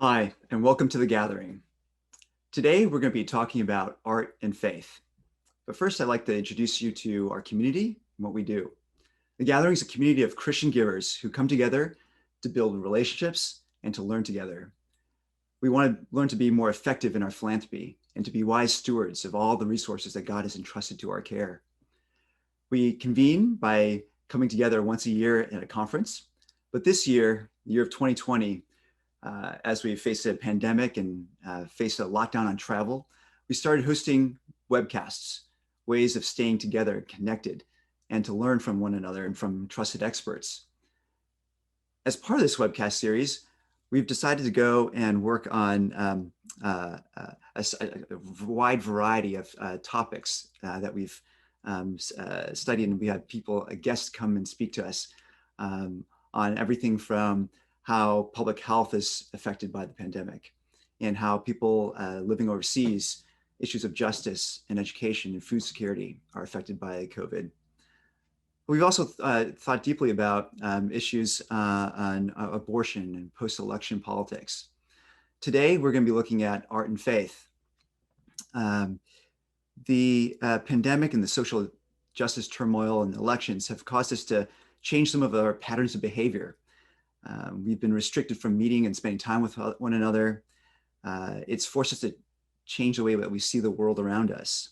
Hi, and welcome to The Gathering. Today, we're going to be talking about art and faith. But first, I'd like to introduce you to our community and what we do. The Gathering is a community of Christian givers who come together to build relationships and to learn together. We want to learn to be more effective in our philanthropy and to be wise stewards of all the resources that God has entrusted to our care. We convene by coming together once a year at a conference. But this year, the year of 2020, as we faced a pandemic and faced a lockdown on travel, we started hosting webcasts, ways of staying together, connected, and to learn from one another and from trusted experts. As part of this webcast series, we've decided to go and work on a wide variety of topics that we've studied, and we had guests come and speak to us on everything from how public health is affected by the pandemic and how people living overseas, issues of justice and education and food security are affected by COVID. We've also thought deeply about issues on abortion and post-election politics. Today, we're going to be looking at art and faith. The pandemic and the social justice turmoil and elections have caused us to change some of our patterns of behavior. We've been restricted from meeting and spending time with one another. It's forced us to change the way that we see the world around us.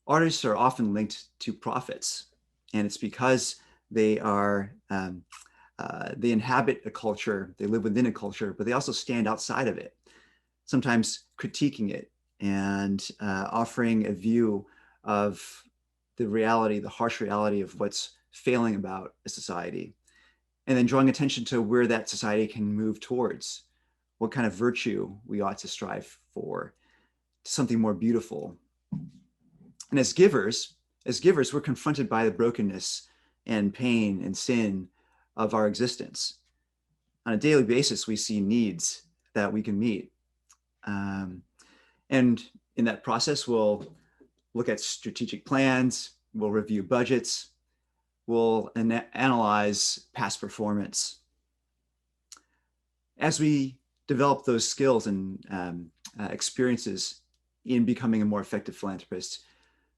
Artists are often linked to prophets, and it's because they inhabit a culture, they live within a culture, but they also stand outside of it, sometimes critiquing it and offering a view of the reality, the harsh reality of what's failing about a society, and then drawing attention to where that society can move towards, what kind of virtue we ought to strive for, something more beautiful. And as givers, we're confronted by the brokenness and pain and sin of our existence. On a daily basis, we see needs that we can meet. And in that process, we'll look at strategic plans, we'll review budgets, we'll analyze past performance. As we develop those skills and experiences in becoming a more effective philanthropist,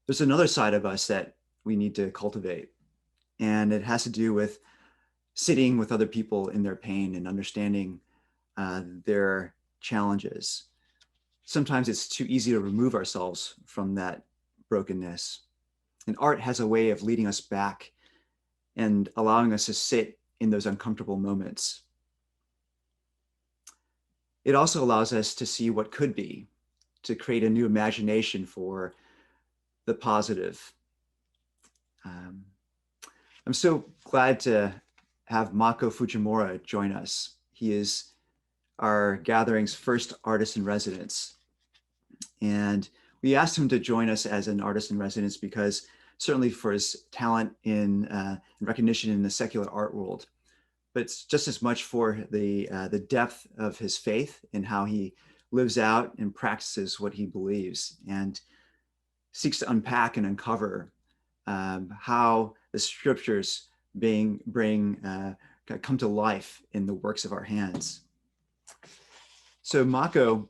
there's another side of us that we need to cultivate. And it has to do with sitting with other people in their pain and understanding their challenges. Sometimes it's too easy to remove ourselves from that brokenness. And art has a way of leading us back and allowing us to sit in those uncomfortable moments. It also allows us to see what could be, to create a new imagination for the positive. I'm so glad to have Mako Fujimura join us. He is our gathering's first artist in residence. And we asked him to join us as an artist in residence because certainly for his talent in recognition in the secular art world, but it's just as much for the depth of his faith and how he lives out and practices what he believes and seeks to unpack and uncover how the scriptures come to life in the works of our hands. So Mako,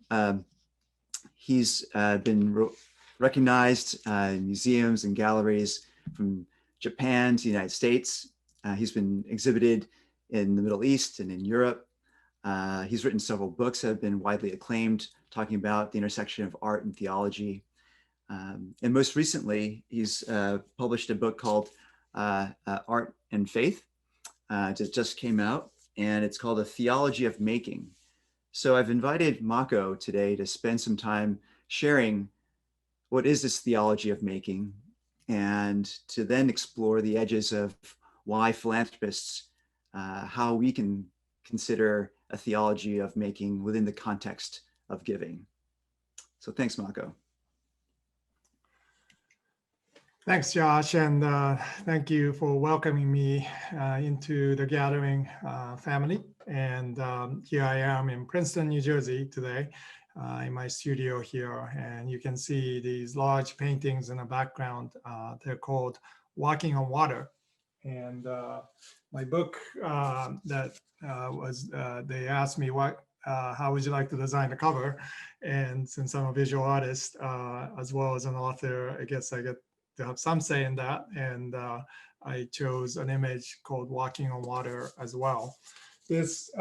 he's been recognized in museums and galleries from Japan to the United States. He's been exhibited in the Middle East and in Europe. He's written several books that have been widely acclaimed, talking about the intersection of art and theology. And most recently, he's published a book called Art and Faith. It just came out, and it's called A Theology of Making. So I've invited Mako today to spend some time sharing what is this theology of making, and to then explore the edges of why philanthropists, how we can consider a theology of making within the context of giving. So thanks, Mako. Thanks, Josh, and thank you for welcoming me into the Gathering family. And here I am in Princeton, New Jersey today in my studio here. And you can see these large paintings in the background. They're called Walking on Water. And my book they asked me how would you like to design the cover? And since I'm a visual artist, as well as an author, I guess I get to have some say in that. And I chose an image called Walking on Water as well. This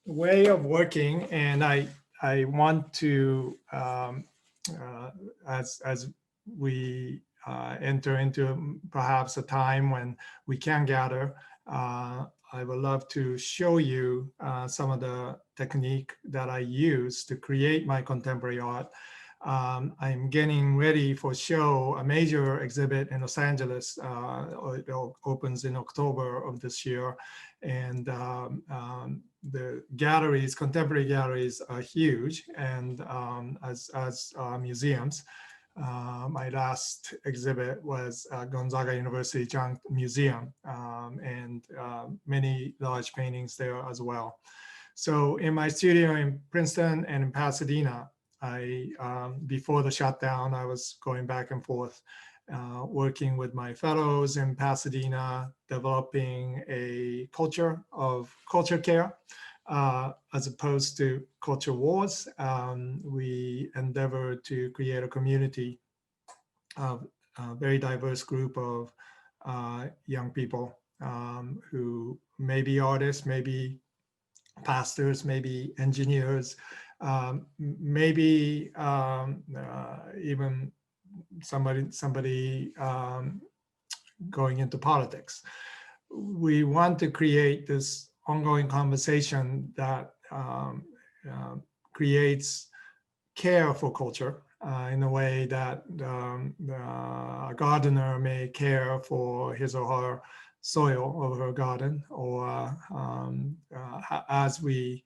way of working, and I want to, as we enter into perhaps a time when we can gather, I would love to show you some of the technique that I use to create my contemporary art. I'm getting ready for show, a major exhibit in Los Angeles. It opens in October of this year. And the galleries, contemporary galleries are huge, and as museums. My last exhibit was Gonzaga University Junk Museum, and many large paintings there as well. So in my studio in Princeton and in Pasadena, before the shutdown, I was going back and forth, working with my fellows in Pasadena, developing a culture of culture care. As opposed to culture wars, we endeavor to create a community of a very diverse group of young people who may be artists, maybe pastors, maybe engineers, maybe even somebody going into politics. We want to create this ongoing conversation that creates care for culture in a way that a gardener may care for his or her soil of her garden, or as we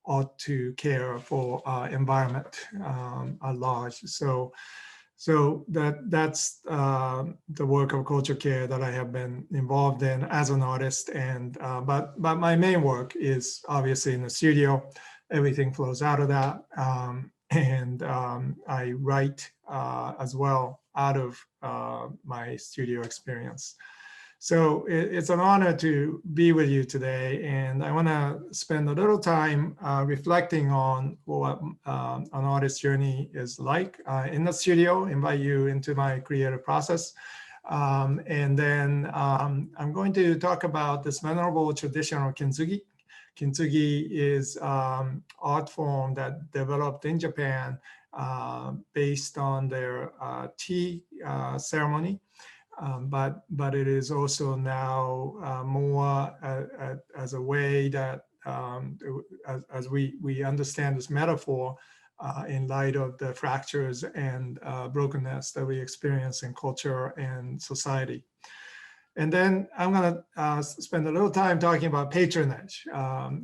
ought to care for our environment at large. So that's the work of culture care that I have been involved in as an artist. And but my main work is obviously in the studio. Everything flows out of that, and I write as well out of my studio experience. So it's an honor to be with you today, and I want to spend a little time reflecting on what an artist's journey is like in the studio, invite you into my creative process. And then I'm going to talk about this venerable traditional Kenzugi. Kintsugi is art form that developed in Japan based on their tea ceremony. But it is also now more as a way that, as we understand this metaphor in light of the fractures and brokenness that we experience in culture and society. And then I'm going to spend a little time talking about patronage.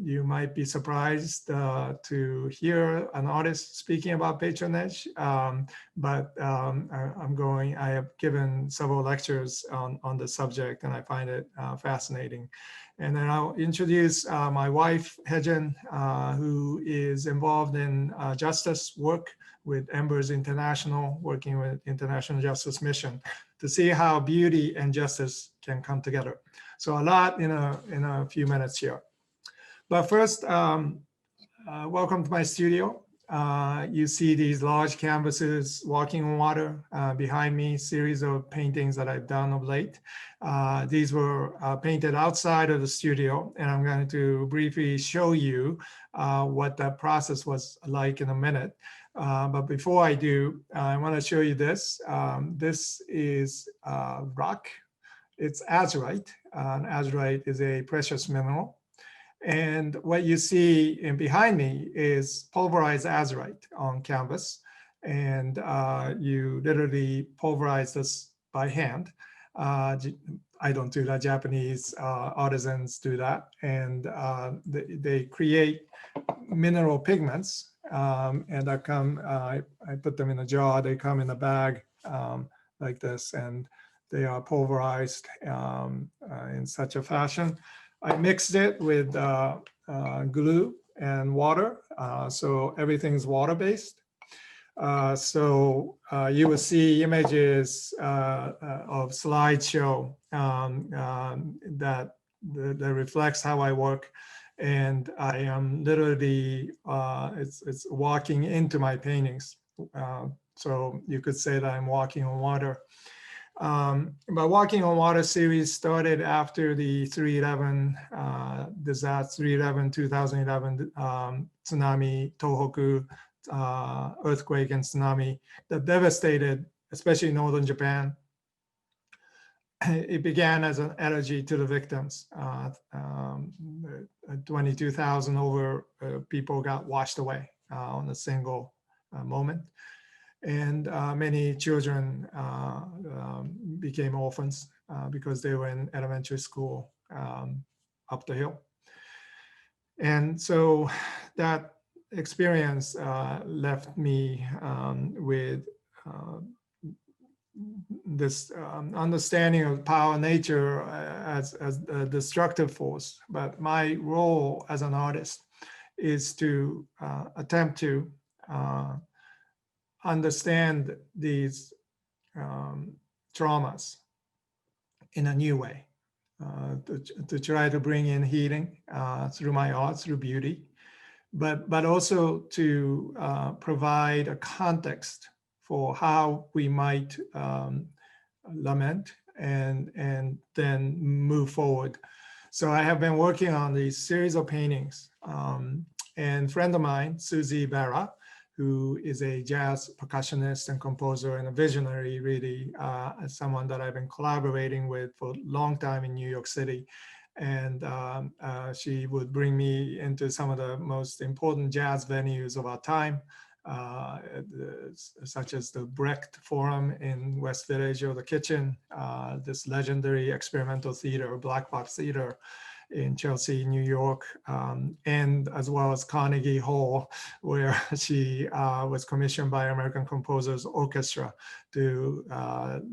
You might be surprised to hear an artist speaking about patronage, but I have given several lectures on the subject, and I find it fascinating. And then I'll introduce my wife, Hejin, who is involved in justice work with Embers International, working with International Justice Mission, to see how beauty and justice can come together. So a lot in a few minutes here. But first, welcome to my studio. You see these large canvases, Walking on Water, behind me, series of paintings that I've done of late. These were painted outside of the studio, and I'm going to briefly show you what that process was like in a minute. But before I do, I want to show you this. This is rock. It's azurite. Azurite is a precious mineral. And what you see in behind me is pulverized azurite on canvas. And you literally pulverize this by hand. I don't do that. Japanese artisans do that. And they create mineral pigments. And that come, I put them in a jar. They come in a bag like this, and they are pulverized in such a fashion. I mixed it with glue and water, so everything's water-based. You will see images of slideshow that reflects how I work. And I am literally, it's walking into my paintings. So you could say that I'm walking on water. But Walking on Water series started after the 3/11 disaster, 3/11, 2011 tsunami, Tohoku earthquake and tsunami that devastated, especially northern Japan. It began as an elegy to the victims. 22,000 over people got washed away on a single moment. And many children became orphans because they were in elementary school up the hill. And so that experience left me with this understanding of power nature as a destructive force. But my role as an artist is to attempt to understand these traumas in a new way, to try to bring in healing through my art, through beauty, but also to provide a context for how we might lament and then move forward. So I have been working on these series of paintings, and a friend of mine, Susie Barra, who is a jazz percussionist and composer and a visionary, really, someone that I've been collaborating with for a long time in New York City. And she would bring me into some of the most important jazz venues of our time, such as the Brecht Forum in West Village or the Kitchen, this legendary experimental theater, black box theater in Chelsea, New York, and as well as Carnegie Hall, where she was commissioned by American Composers Orchestra to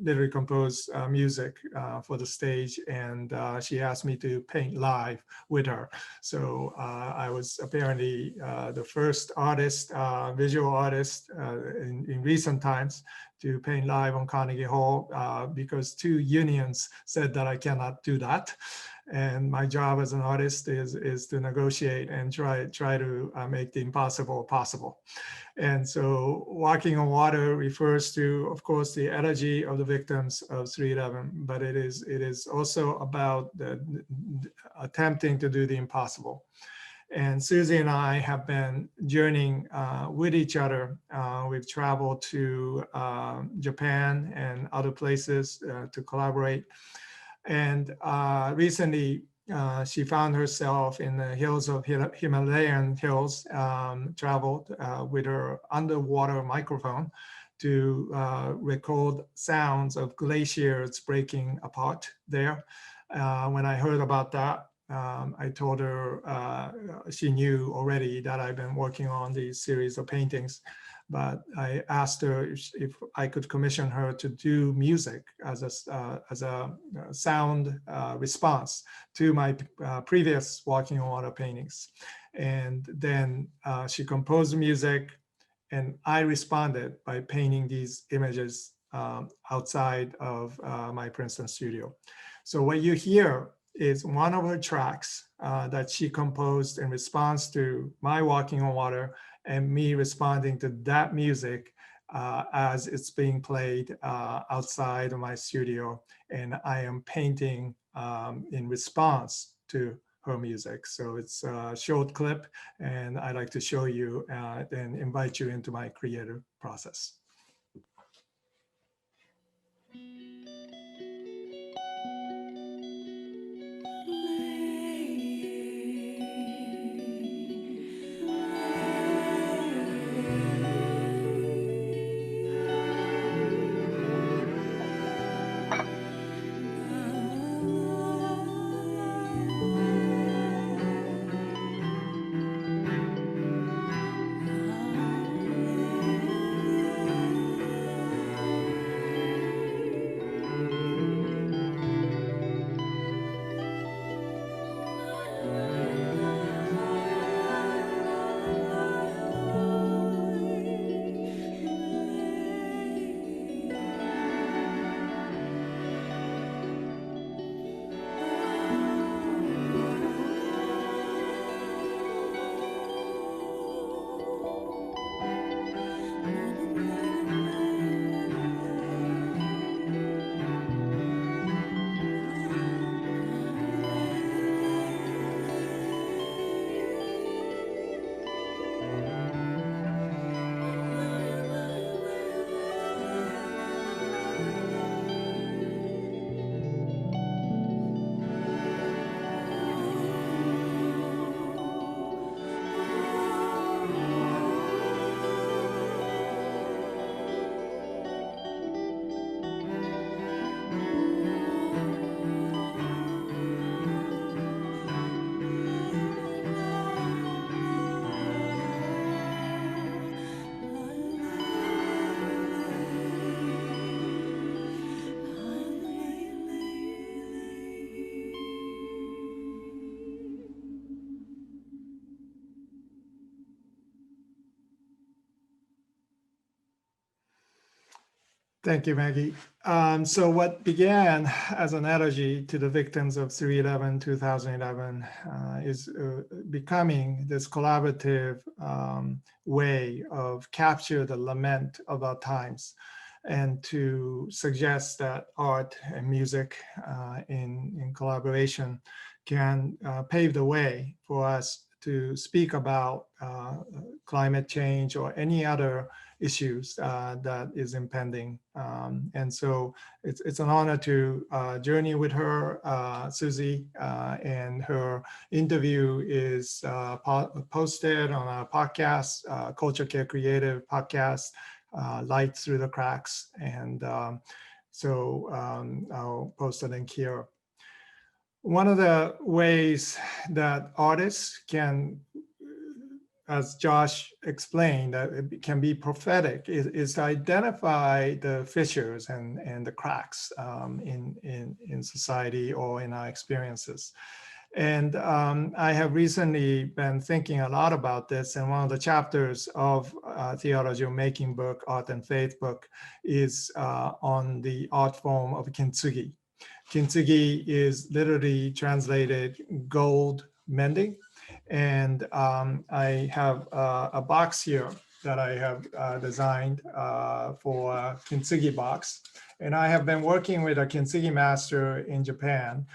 literally compose music for the stage. And she asked me to paint live with her. So I was apparently the first artist, visual artist in recent times to paint live on Carnegie Hall because 2 unions said that I cannot do that. And my job as an artist is to negotiate and try to make the impossible possible. And so Walking on Water refers to, of course, the elegy of the victims of 3/11, but it is also about attempting to do the impossible. And Susie and I have been journeying with each other. We've traveled to Japan and other places to collaborate. And recently, she found herself in the hills of Himalayan hills, traveled with her underwater microphone to record sounds of glaciers breaking apart there. When I heard about that, I told her she knew already that I've been working on these series of paintings, but I asked her if I could commission her to do music as a sound response to my previous Walking on Water paintings. And then she composed the music, and I responded by painting these images outside of my Princeton studio. So what you hear is one of her tracks that she composed in response to my Walking on Water, and me responding to that music as it's being played outside of my studio. And I am painting in response to her music. So it's a short clip, and I'd like to show you and invite you into my creative process. Thank you, Maggie. So what began as an elegy to the victims of 2011, is becoming this collaborative way of capture the lament of our times and to suggest that art and music in collaboration can pave the way for us to speak about climate change or any other issues that is impending. And so it's an honor to journey with her, Susie, and her interview is posted on our podcast, Culture Care Creative podcast, Light Through the Cracks. And I'll post a link here. One of the ways that artists can, as Josh explained, that it can be prophetic, is to identify the fissures and the cracks in society or in our experiences. And I have recently been thinking a lot about this, and one of the chapters of Theology of Making book, Art and Faith book, is on the art form of Kintsugi. Kintsugi is literally translated gold mending. And I have a box here that I have designed for Kintsugi box. And I have been working with a Kintsugi master in Japan,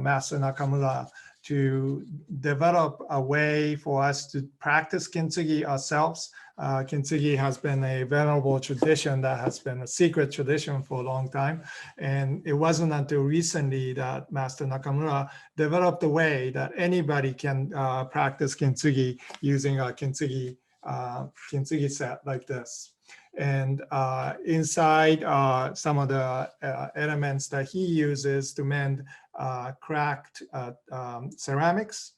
Master Nakamura, to develop a way for us to practice Kintsugi ourselves. Kintsugi has been a venerable tradition that has been a secret tradition for a long time. And it wasn't until recently that Master Nakamura developed a way that anybody can practice Kintsugi using a Kintsugi set like this. And inside some of the elements that he uses to mend cracked ceramics.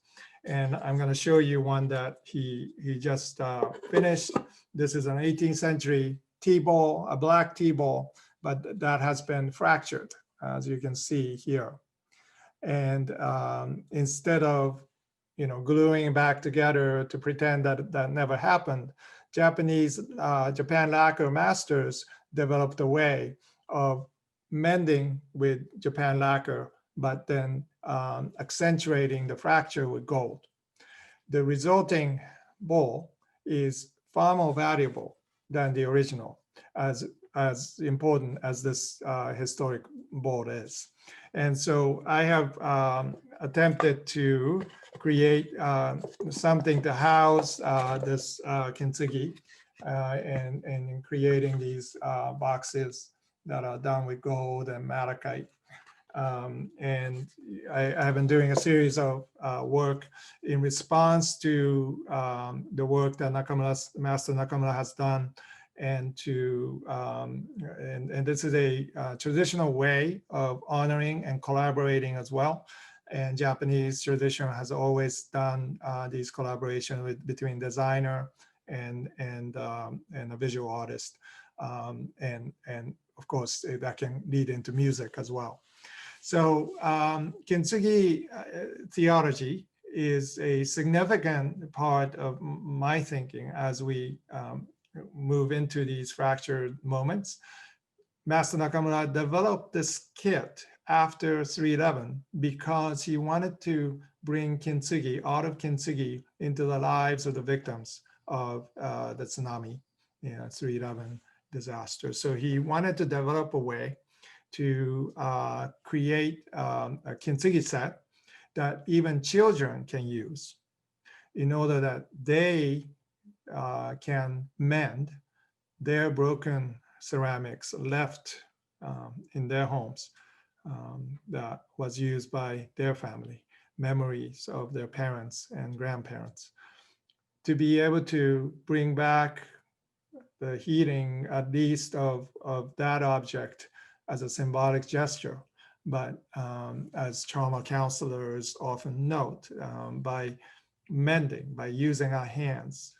And I'm going to show you one that he just finished. This is an 18th century tea ball, a black tea ball, but that has been fractured, as you can see here. And instead of gluing it back together to pretend that that never happened, Japan lacquer masters developed a way of mending with Japan lacquer, but then accentuating the fracture with gold. The resulting bowl is far more valuable than the original, as important as this historic bowl is. And so I have attempted to create something to house this Kintsugi, and in creating these boxes that are done with gold and malachite. And I have been doing a series of work in response to the work that Master Nakamura has done, and and this is a traditional way of honoring and collaborating as well. And Japanese tradition has always done these collaboration between designer and a visual artist, and of course that can lead into music as well. So Kintsugi theology is a significant part of my thinking as we move into these fractured moments. Master Nakamura developed this kit after 3/11 because he wanted to bring Kintsugi, art of Kintsugi, into the lives of the victims of the tsunami, 3/11 disaster. So he wanted to develop a way to create a Kintsugi set that even children can use in order that they can mend their broken ceramics left in their homes that was used by their family, memories of their parents and grandparents, to be able to bring back the healing, at least of that object, as a symbolic gesture. But as trauma counselors often note, by mending, by using our hands,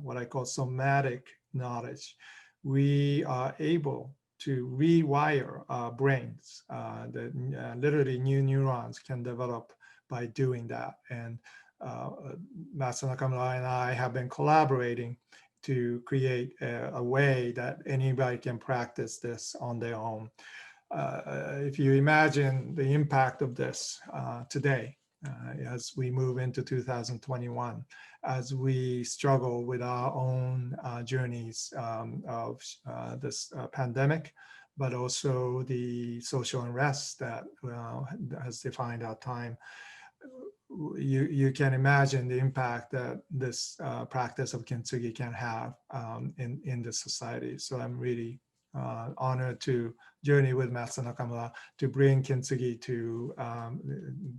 what I call somatic knowledge, we are able to rewire our brains. Literally new neurons can develop by doing that. And Master Nakamura and I have been collaborating to create a way that anybody can practice this on their own. If you imagine the impact of this today, as we move into 2021, as we struggle with our own journeys of this pandemic, but also the social unrest that has defined our time, you can imagine the impact that this practice of Kintsugi can have in the society. So I'm really honored to journey with Master Nakamura to bring Kintsugi to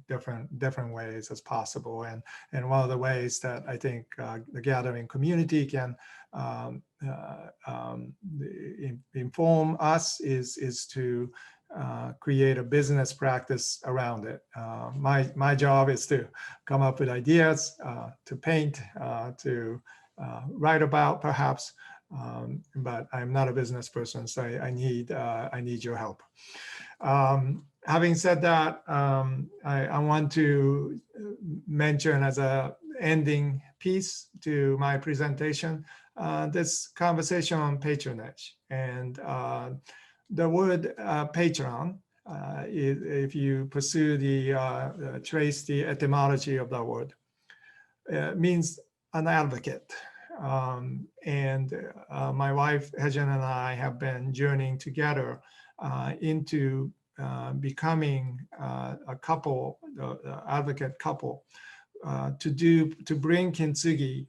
different ways as possible. And one of the ways that I think the gathering community can inform us is to create a business practice around it. My job is to come up with ideas, to paint, to write about perhaps, but I'm not a business person, so I need your help. Having said that, I want to mention as a ending piece to my presentation this conversation on patronage. And the word patron, if you pursue trace the etymology of the word, means an advocate. And my wife, Hejin, and I have been journeying together into becoming a couple, advocate couple, to bring Kintsugi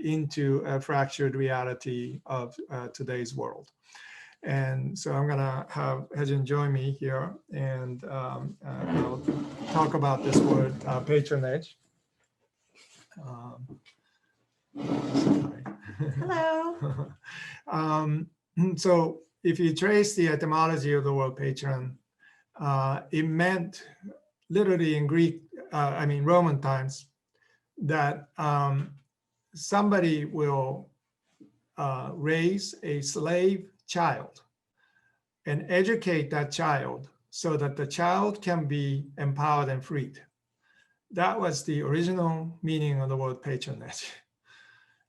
into a fractured reality of today's world. And so I'm gonna have Hejin join me here, and I'll talk about this word, patronage. Hello. So if you trace the etymology of the word patron, it meant literally in Greek, Roman times, that somebody will raise a slave child and educate that child so that the child can be empowered and freed. That was the original meaning of the word patronage.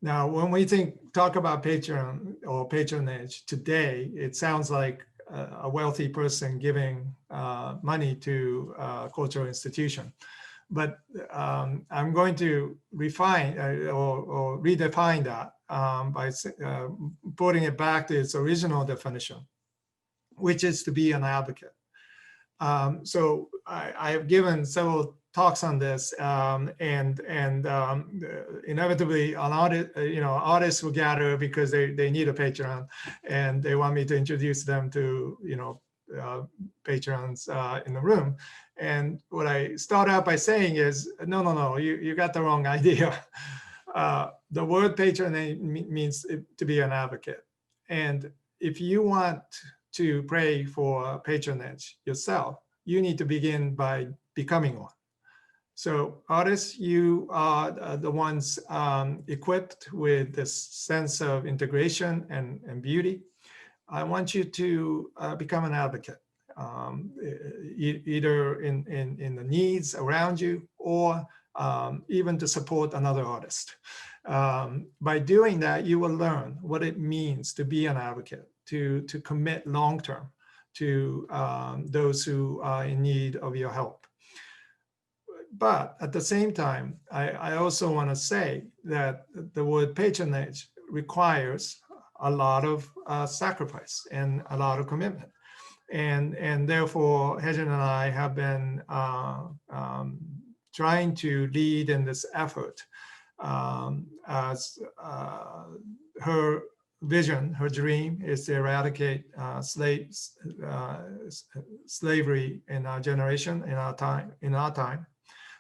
Now, when we talk about patron or patronage today, it sounds like a wealthy person giving money to a cultural institution. But I'm going to refine or redefine that by putting it back to its original definition, which is to be an advocate. So I have given several talks on this, and inevitably, artists will gather because they need a patron, and they want me to introduce them to patrons in the room. And what I start out by saying is, no, you got the wrong idea. The word patronage means to be an advocate, and if you want to pray for patronage yourself, you need to begin by becoming one. So artists, you are the ones equipped with this sense of integration and beauty. I want you to become an advocate, either in the needs around you or even to support another artist. By doing that, you will learn what it means to be an advocate, to commit long-term to those who are in need of your help. But at the same time, I also want to say that the word patronage requires a lot of sacrifice and a lot of commitment. And therefore, Hejin and I have been trying to lead in this effort as her vision, her dream is to eradicate slavery in our generation, in our time.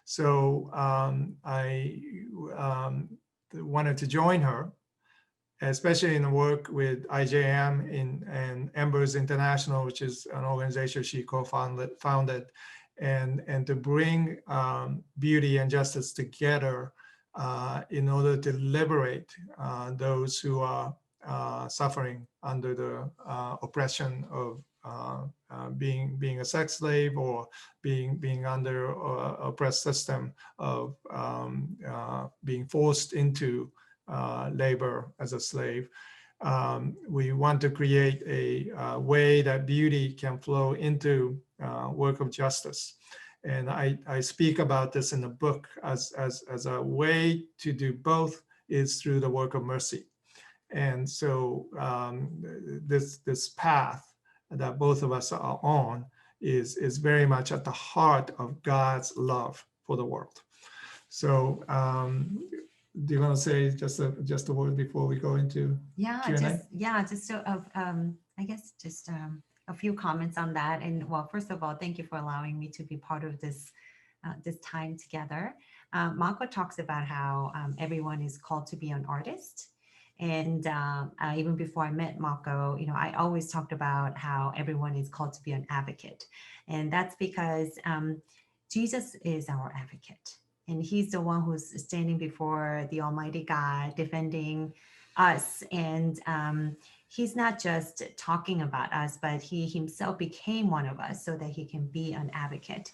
So I wanted to join her, especially in the work with IJM and Embers International, which is an organization she co-founded, and to bring beauty and justice together in order to liberate those who are suffering under the oppression of being a sex slave or being under oppressed system of being forced into labor as a slave. We want to create a way that beauty can flow into work of justice. And I speak about this in the book as a way to do both is through the work of mercy. And so this path that both of us are on is very much at the heart of God's love for the world. So do you want to say just a word before we go into Q&A? Just I guess just a few comments on that. And well, first of all, thank you for allowing me to be part of this this time together. Mako talks about how everyone is called to be an artist. And even before I met Mako, I always talked about how everyone is called to be an advocate. And that's because Jesus is our advocate. And he's the one who's standing before the Almighty God, defending us. And he's not just talking about us, but he himself became one of us so that he can be an advocate,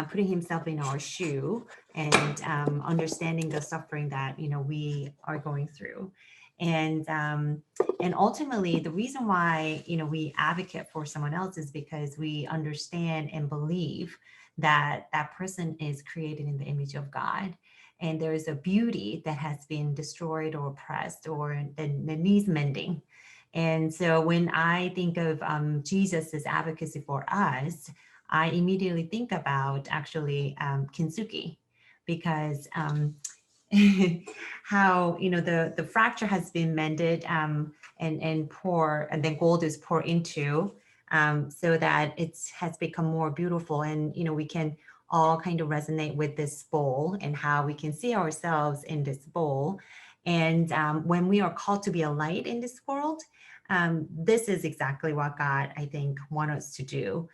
putting himself in our shoe and understanding the suffering that, we are going through. And ultimately, the reason why, we advocate for someone else is because we understand and believe that that person is created in the image of God. And there is a beauty that has been destroyed or oppressed or the needs mending. And so when I think of Jesus's advocacy for us, I immediately think about actually Kintsugi, because how the fracture has been mended and then gold is poured into so that it has become more beautiful. And we can all kind of resonate with this bowl and how we can see ourselves in this bowl. And when we are called to be a light in this world, this is exactly what God, I think, wants us to do,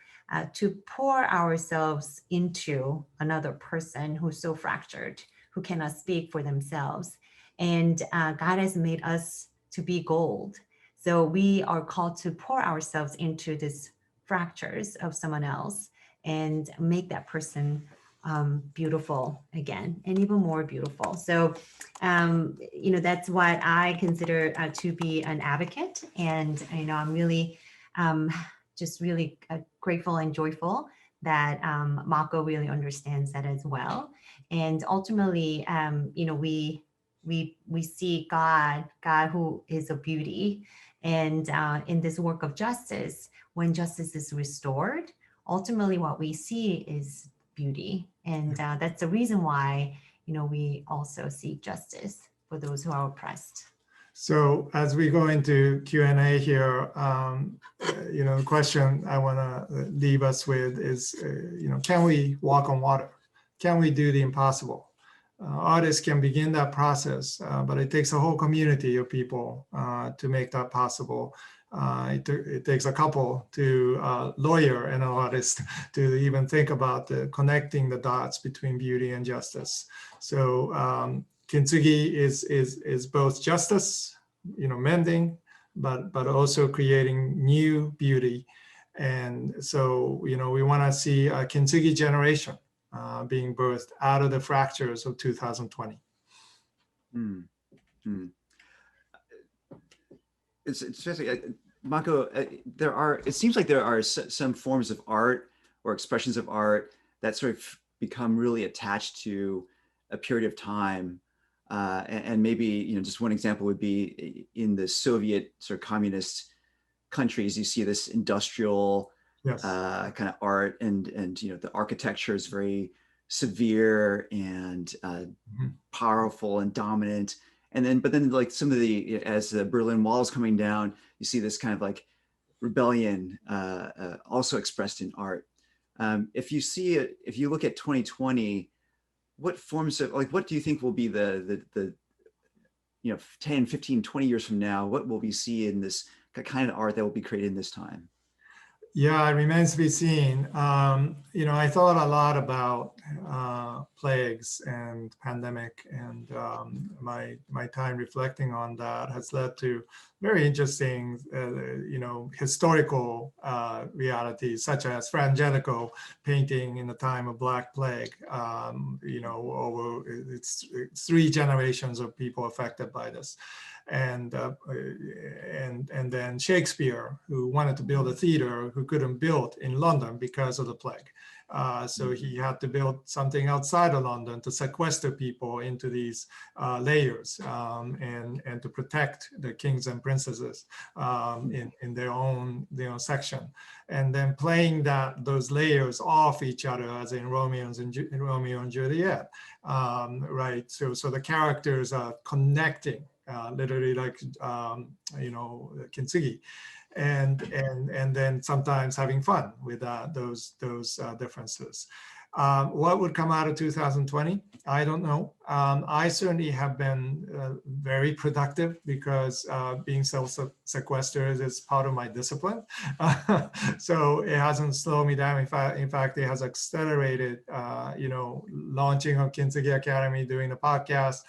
to pour ourselves into another person who's so fractured, who cannot speak for themselves. And God has made us to be gold. So we are called to pour ourselves into these fractures of someone else and make that person beautiful again, and even more beautiful. So, that's what I consider to be an advocate. And, I'm really just really grateful and joyful that Mako really understands that as well. And ultimately, we see God who is a beauty. And in this work of justice, when justice is restored, ultimately what we see is beauty. And that's the reason why, we also seek justice for those who are oppressed. So as we go into Q&A here, the question I want to leave us with is, can we walk on water? Can we do the impossible? Artists can begin that process, but it takes a whole community of people to make that possible. It takes a couple to lawyer and an artist to even think about connecting the dots between beauty and justice. So Kintsugi is both justice, mending, but also creating new beauty. And so, we want to see a Kintsugi generation being birthed out of the fractures of 2020. It's interesting, Mako. It seems like there are some forms of art or expressions of art that sort of become really attached to a period of time. And maybe, just one example would be in the Soviet sort of communist countries, you see this industrial kind of art, and the architecture is very severe and powerful and dominant. But then like some of as the Berlin Wall is coming down, you see this kind of like rebellion also expressed in art. If you look at 2020, what forms of, what do you think will be the 10, 15, 20 years from now, what will we see in this kind of art that will be created in this time? Yeah, it remains to be seen. I thought a lot about plagues and pandemic, and my time reflecting on that has led to very interesting, historical realities, such as Fra Angelico painting in the time of Black Plague. Over it's 3 generations of people affected by this. And then Shakespeare, who wanted to build a theater, who couldn't build in London because of the plague. So he had to build something outside of London to sequester people into these layers, and to protect the kings and princesses in their own section, and then playing those layers off each other, as in Romeo and Juliet, right? So the characters are connecting. Literally like Kintsugi, and then sometimes having fun with those differences. What would come out of 2020? I don't know. I certainly have been very productive because being self-sequestered is part of my discipline. So it hasn't slowed me down. In fact, it has accelerated, launching of Kenzugi Academy, doing the podcast,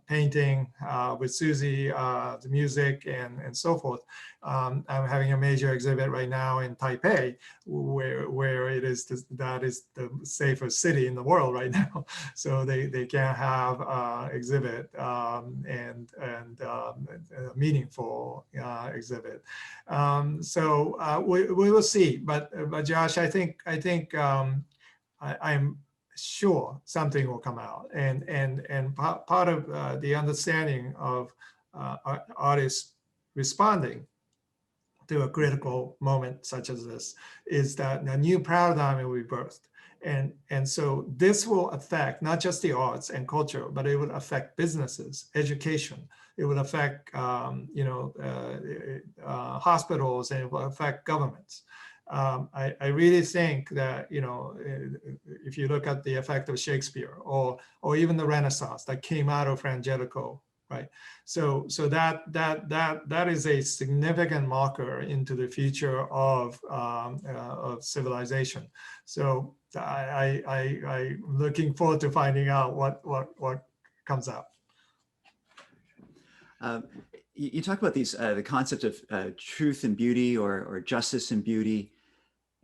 painting with Susie, the music, and so forth. I'm having a major exhibit right now in Taipei, where it is that is the safest city in the world right now. So they can have exhibit and a meaningful exhibit. So we will see. But Josh, I think I'm sure something will come out, and part of the understanding of artists responding to a critical moment such as this is that a new paradigm will be birthed, and so this will affect not just the arts and culture, but it would affect businesses, education. It would affect hospitals, and it will affect governments. I really think that, if you look at the effect of Shakespeare or even the Renaissance that came out of Fra Angelico, right? So that is a significant marker into the future of civilization. So I'm looking forward to finding out what comes out. You talk about these the concept of truth and beauty, or justice and beauty.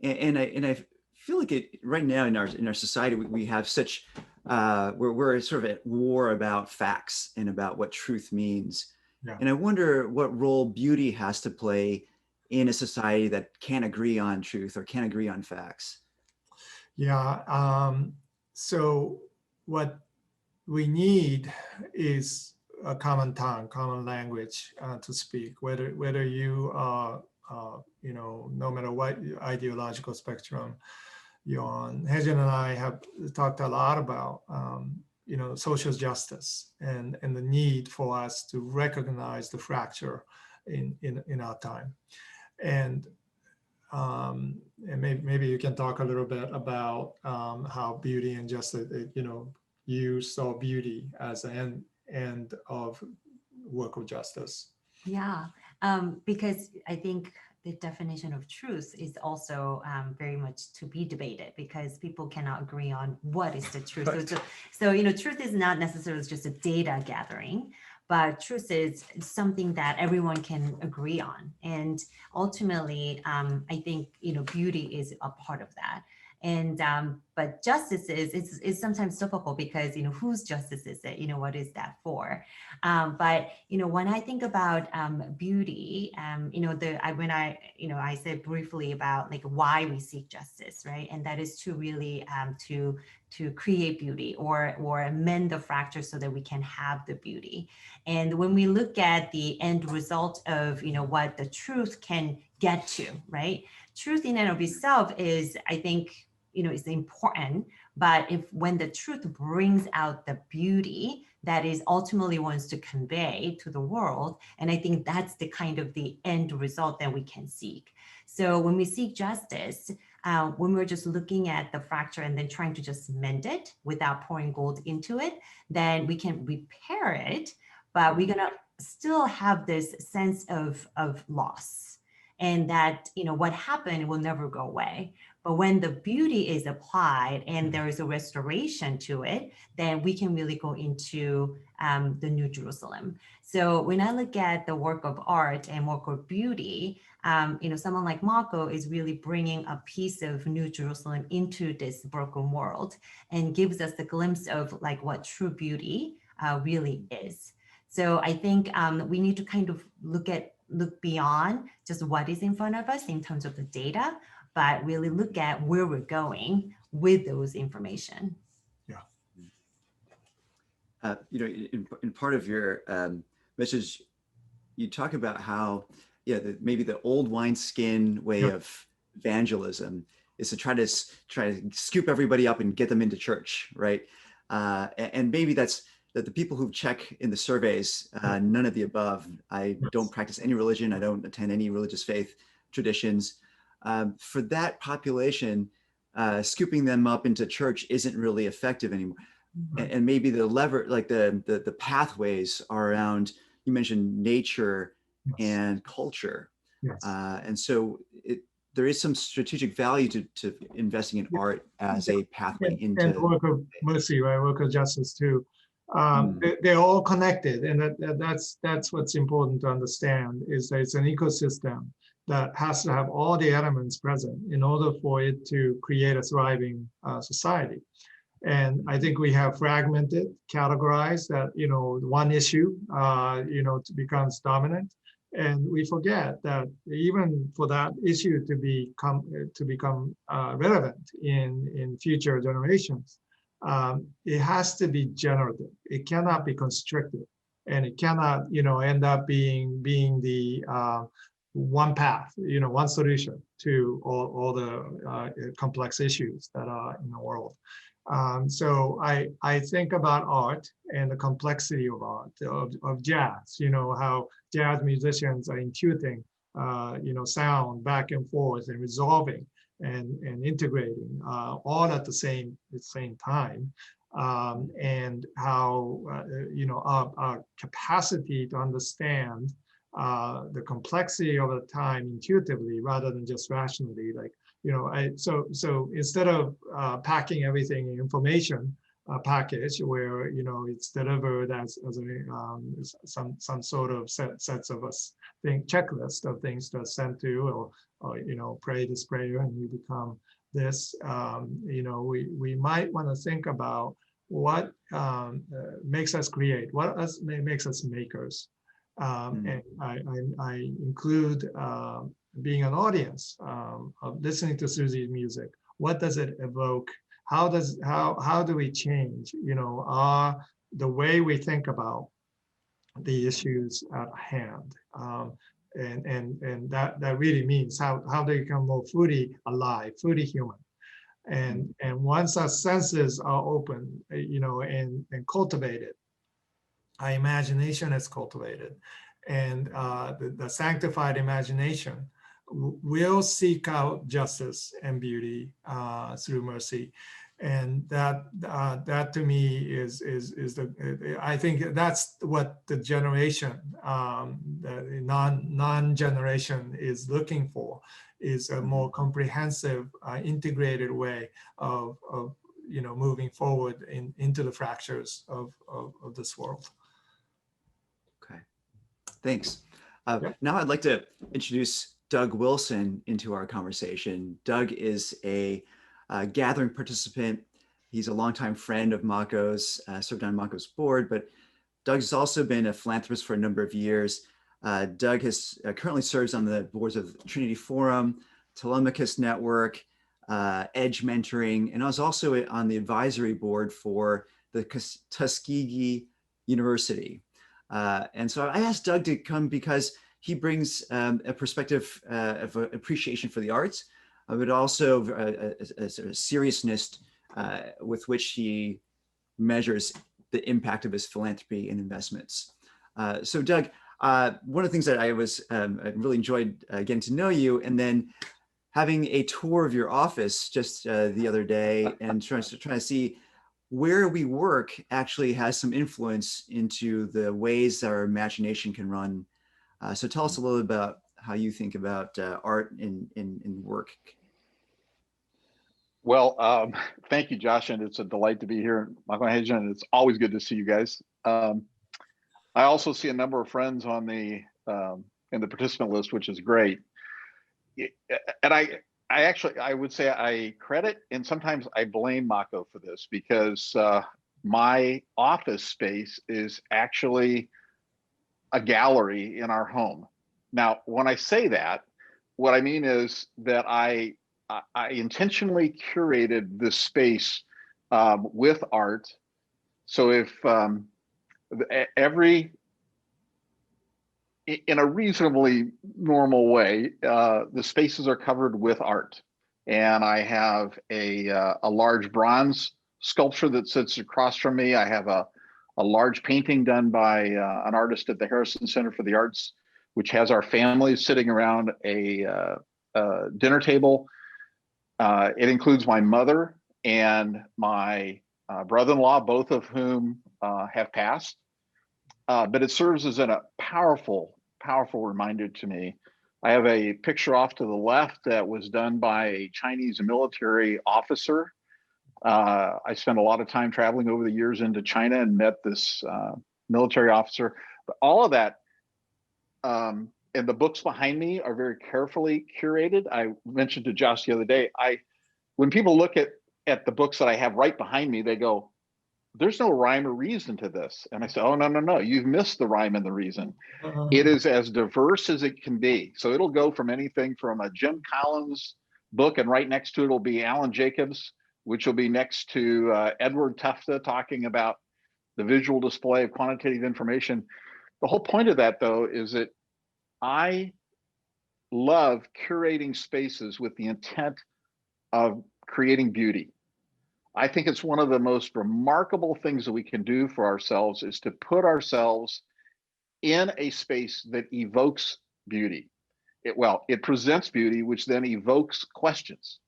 And I feel like right now in our society, we have such, we're sort of at war about facts and about what truth means. Yeah. And I wonder what role beauty has to play in a society that can't agree on truth or can't agree on facts. Yeah, so what we need is a common tongue, common language to speak, whether you are no matter what ideological spectrum you're on. Hejin and I have talked a lot about, social justice and the need for us to recognize the fracture in our time. And maybe you can talk a little bit about how beauty and justice, you saw beauty as an end of work of justice. Yeah, because I think the definition of truth is also very much to be debated, because people cannot agree on what is the truth. Right. So truth is not necessarily just a data gathering, but truth is something that everyone can agree on. And ultimately, I think, beauty is a part of that. And but justice is sometimes difficult because whose justice is it? What is that for? But when I think about beauty, when I said briefly about like why we seek justice, right? And that is to really to create beauty or mend the fracture so that we can have the beauty. And when we look at the end result of what the truth can get to, right? Truth in and of itself is, I think, is important, but when the truth brings out the beauty that is ultimately wants to convey to the world, and I think that's the kind of the end result that we can seek. So when we seek justice, when we're just looking at the fracture and then trying to just mend it without pouring gold into it, then we can repair it, but we're gonna still have this sense of loss. And that, what happened will never go away. But when the beauty is applied and there is a restoration to it, then we can really go into the New Jerusalem. So when I look at the work of art and work of beauty, someone like Mako is really bringing a piece of New Jerusalem into this broken world and gives us the glimpse of like what true beauty really is. So I think we need to kind of look beyond just what is in front of us in terms of the data, but really look at where we're going with those information. Yeah. In part of your message, you talk about how, maybe the old wineskin way of evangelism is to try to scoop everybody up and get them into church, right? And maybe that's that the people who check in the surveys, none of the above. I don't practice any religion. I don't attend any religious faith traditions. For that population, scooping them up into church isn't really effective anymore. And maybe the lever, like the pathways are around, you mentioned nature and culture. And so there is some strategic value to investing in art as a pathway into and work of mercy, right? Work of justice too. They're all connected, and that's what's important to understand, is that it's an ecosystem that has to have all the elements present in order for it to create a thriving society. And I think we have fragmented, categorized that, one issue, becomes dominant. And we forget that even for that issue to become relevant in future generations, it has to be generative. It cannot be constricted, and it cannot, end up being the one path, one solution to all the complex issues that are in the world. So I think about art and the complexity of art, of jazz, how jazz musicians are intuiting, sound back and forth and resolving and integrating all at the same time. And how, our capacity to understand the complexity of the time intuitively rather than just rationally, like, so instead of packing everything in information package where it's delivered as some sort of sets of checklist of things to send to, or pray this prayer and you become this, we might want to think about what makes us create, what makes us makers. And I include being an audience of listening to Susie's music. What does it evoke? How do we change, the way we think about the issues at hand? And that really means how they become more fully alive, fully human. And once our senses are open, and cultivated, our imagination is cultivated, and the sanctified imagination will seek out justice and beauty through mercy. And that to me is I think that's what the generation, the non-generation is looking for, is a more comprehensive, integrated way of moving forward into the fractures of this world. Okay, thanks. Now I'd like to introduce Doug Wilson into our conversation. Doug is a gathering participant. He's a longtime friend of Mako's, served on Mako's board, but Doug's also been a philanthropist for a number of years. Doug currently serves on the boards of Trinity Forum, Telemachus Network, Edge Mentoring, and I was also on the advisory board for the Tuskegee University. And so I asked Doug to come because he brings a perspective of appreciation for the arts, but also a sort of seriousness with which he measures the impact of his philanthropy and investments. So Doug, one of the things that I really enjoyed getting to know you, and then having a tour of your office just the other day, and trying to see where we work actually has some influence into the ways our imagination can run. So tell us a little about how you think about art in work. Well, thank you, Josh, and it's a delight to be here, Mako and it's always good to see you guys. I also see a number of friends on the in the participant list, which is great. And I would say I credit and sometimes I blame Mako for this because my office space is actually a gallery in our home. Now, when I say that, what I mean is that I intentionally curated this space with art. So if in a reasonably normal way, the spaces are covered with art. And I have a large bronze sculpture that sits across from me. I have a large painting done by an artist at the Harrison Center for the Arts, which has our family sitting around a dinner table. It includes my mother and my brother-in-law, both of whom have passed. But it serves as a powerful reminder to me. I have a picture off to the left that was done by a Chinese military officer. I spent a lot of time traveling over the years into China and met this military officer. But all of that, and the books behind me are very carefully curated. I mentioned to Josh the other day, when people look at the books that I have right behind me, they go, there's no rhyme or reason to this. And I said, oh, no, you've missed the rhyme and the reason. It is as diverse as it can be. So it'll go from anything from a Jim Collins book, and right next to it will be Alan Jacobs, which will be next to Edward Tufte talking about the visual display of quantitative information. The whole point of that, though, is that I love curating spaces with the intent of creating beauty. I think it's one of the most remarkable things that we can do for ourselves is to put ourselves in a space that evokes beauty. It presents beauty, which then evokes questions.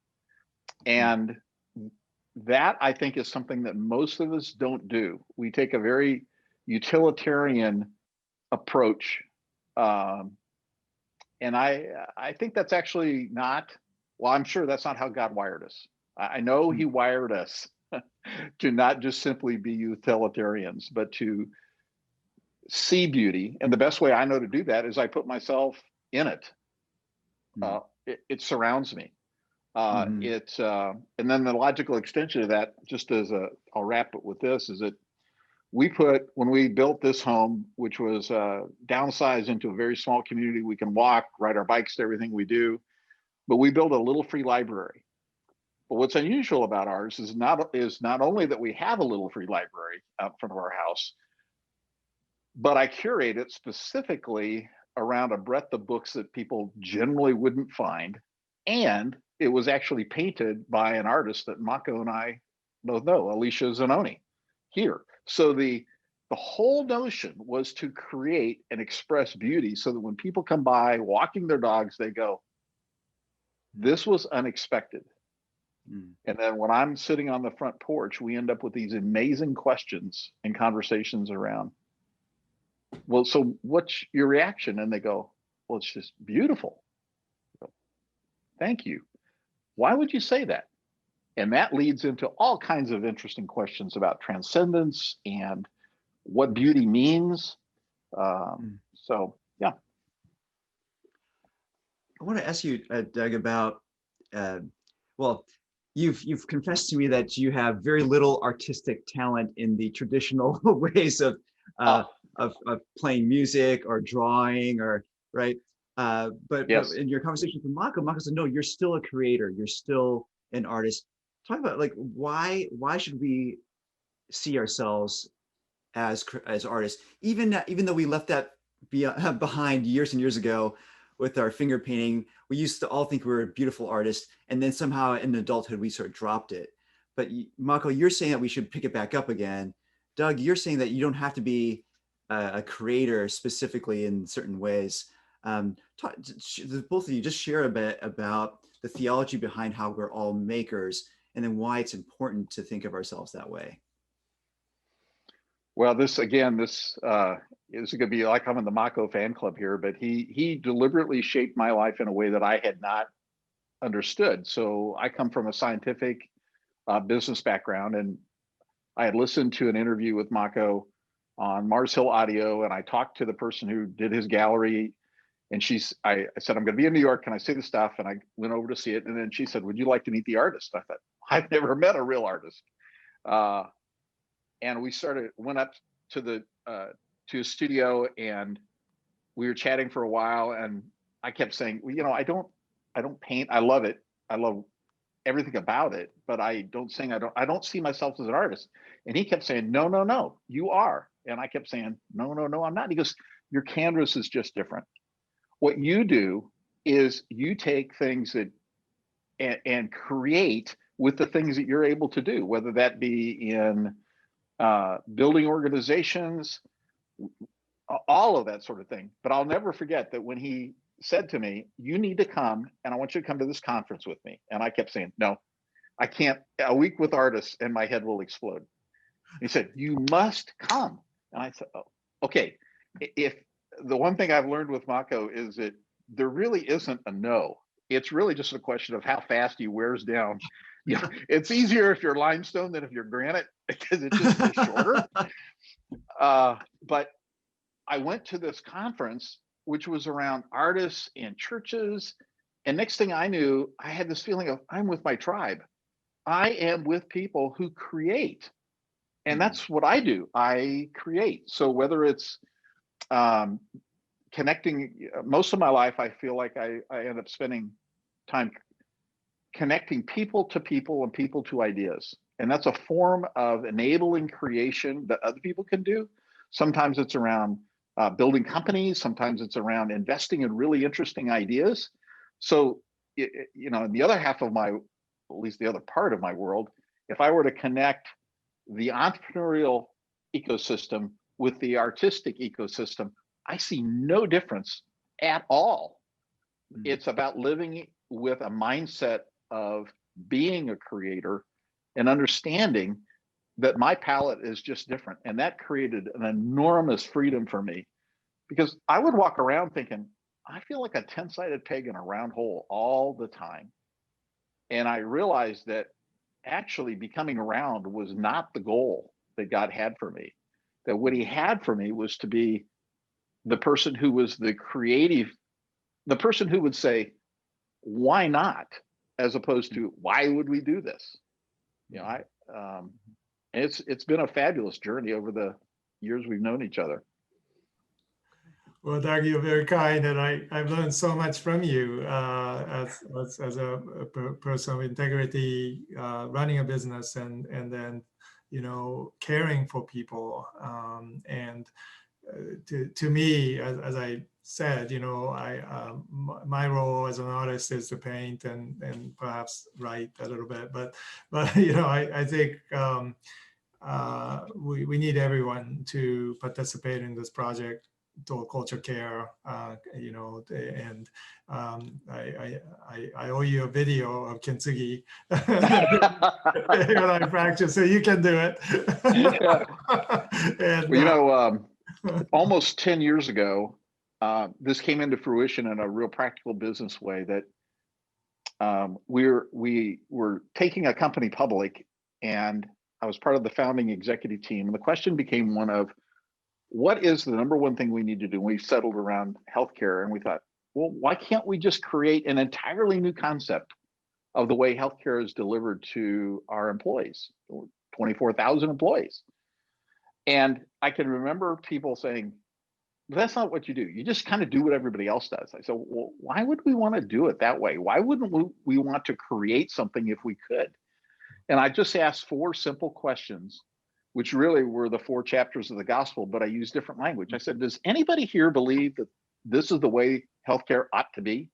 And that, I think, is something that most of us don't do. We take a very utilitarian approach. And I think that's actually not, well, I'm sure that's not how God wired us. I know he wired us to not just simply be utilitarians, but to see beauty. And the best way I know to do that is I put myself in it. It surrounds me. And then the logical extension of that, just as I'll wrap it with this, is that when we built this home, which was downsized into a very small community, we can walk, ride our bikes to everything we do, but we built a little free library. But what's unusual about ours is not only that we have a little free library out in front of our house, but I curate it specifically around a breadth of books that people generally wouldn't find. And it was actually painted by an artist that Mako and I both know, Alicia Zanoni, here. So the whole notion was to create and express beauty so that when people come by walking their dogs, they go, this was unexpected. And then when I'm sitting on the front porch, we end up with these amazing questions and conversations around, well, so what's your reaction? And they go, well, it's just beautiful. Go, thank you. Why would you say that? And that leads into all kinds of interesting questions about transcendence and what beauty means. So, yeah. I want to ask you, Doug, about, well, you've confessed to me that you have very little artistic talent in the traditional ways of playing music or drawing, or right. But in your conversation with Mako said, no, you're still a creator. You're still an artist. Talk about like why should we see ourselves as artists, even though we left that behind years and years ago with our finger painting. We used to all think we were beautiful artists, and then somehow in adulthood we sort of dropped it. But Mako, you're saying that we should pick it back up again. Doug, you're saying that you don't have to be a creator specifically in certain ways. Both of you just share a bit about the theology behind how we're all makers, and then why it's important to think of ourselves that way. Well, this is going to be like I'm in the Mako fan club here, but he deliberately shaped my life in a way that I had not understood. So I come from a scientific business background, and I had listened to an interview with Mako on Mars Hill Audio, and I talked to the person who did his gallery, and I said, I'm going to be in New York. Can I see the stuff? And I went over to see it. And then she said, would you like to meet the artist? I thought, I've never met a real artist. And we went up to a studio, and we were chatting for a while. And I kept saying, well, I don't paint. I love it. I love everything about it, but I don't see myself as an artist. And he kept saying, no, you are. And I kept saying, no, I'm not. And he goes, your canvas is just different. What you do is you take things and create with the things that you're able to do, whether that be in building organizations, all of that sort of thing. But I'll never forget that when he said to me, you need to come, and I want you to come to this conference with me. And I kept saying, no, I can't. A week with artists and my head will explode. He said, you must come. And I said, oh, okay. If the one thing I've learned with Mako is that there really isn't a no. It's really just a question of how fast he wears down. It's easier if you're limestone than if you're granite, because it just goes shorter. But I went to this conference, which was around artists and churches. And next thing I knew, I had this feeling of, I'm with my tribe. I am with people who create. And that's what I do. I create. So whether it's connecting, most of my life, I feel like I end up spending time connecting people to people and people to ideas. And that's a form of enabling creation that other people can do. Sometimes it's around building companies. Sometimes it's around investing in really interesting ideas. So, in the other half of at least the other part of my world, if I were to connect the entrepreneurial ecosystem with the artistic ecosystem, I see no difference at all. It's about living with a mindset of being a creator and understanding that my palette is just different. And that created an enormous freedom for me, because I would walk around thinking, I feel like a 10-sided peg in a round hole all the time. And I realized that actually becoming round was not the goal that God had for me. That what he had for me was to be the person who was the creative, the person who would say, why not? As opposed to, why would we do this? It's been a fabulous journey over the years we've known each other. Well, Doug, you're very kind, and I've learned so much from you as a person of integrity, running a business, and then caring for people. And to me, as I said, my role as an artist is to paint and perhaps write a little bit, but I think we need everyone to participate in this project toward culture care, and I owe you a video of Kenzugi when I practice, so you can do it. And, almost 10 years ago, this came into fruition in a real practical business way, that we were taking a company public, and I was part of the founding executive team. And the question became one of, what is the number one thing we need to do? And we settled around healthcare, and we thought, well, why can't we just create an entirely new concept of the way healthcare is delivered to our employees, 24,000 employees. And I can remember people saying, that's not what you do. You just kind of do what everybody else does. I said, well, why would we want to do it that way? Why wouldn't we want to create something if we could? And I just asked 4 simple questions, which really were the 4 chapters of the gospel, but I used different language. I said, does anybody here believe that this is the way healthcare ought to be?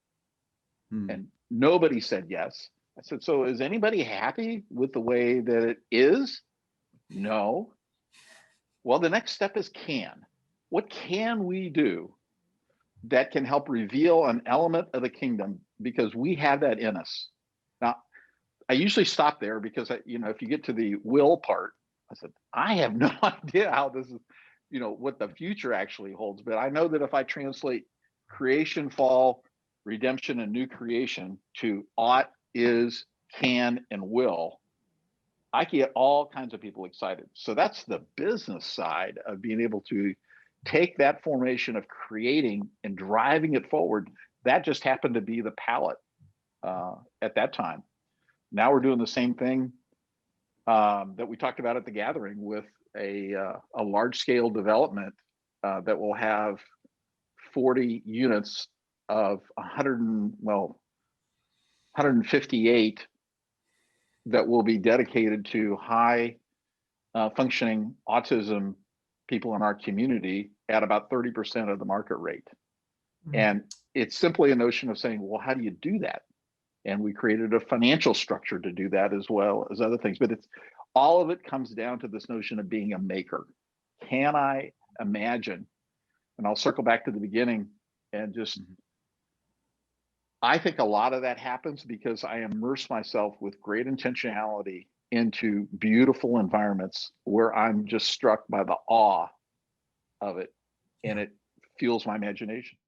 And nobody said yes. I said, so is anybody happy with the way that it is? No. Well, the next step is can. What can we do that can help reveal an element of the kingdom? Because we have that in us. Now, I usually stop there because, if you get to the will part, I said, I have no idea how this is, what the future actually holds. But I know that if I translate creation, fall, redemption and new creation to ought, is, can, and will, I get all kinds of people excited. So that's the business side of being able to take that formation of creating and driving it forward. That just happened to be the palette at that time. Now we're doing the same thing that we talked about at the gathering with a large scale development that will have 40 units of 158 that will be dedicated to high functioning autism people in our community at about 30% of the market rate. Mm-hmm. And it's simply a notion of saying, well, how do you do that? And we created a financial structure to do that as well as other things. But it's all of it comes down to this notion of being a maker. Can I imagine? And I'll circle back to the beginning and just, I think a lot of that happens because I immerse myself with great intentionality into beautiful environments where I'm just struck by the awe of it, and it fuels my imagination.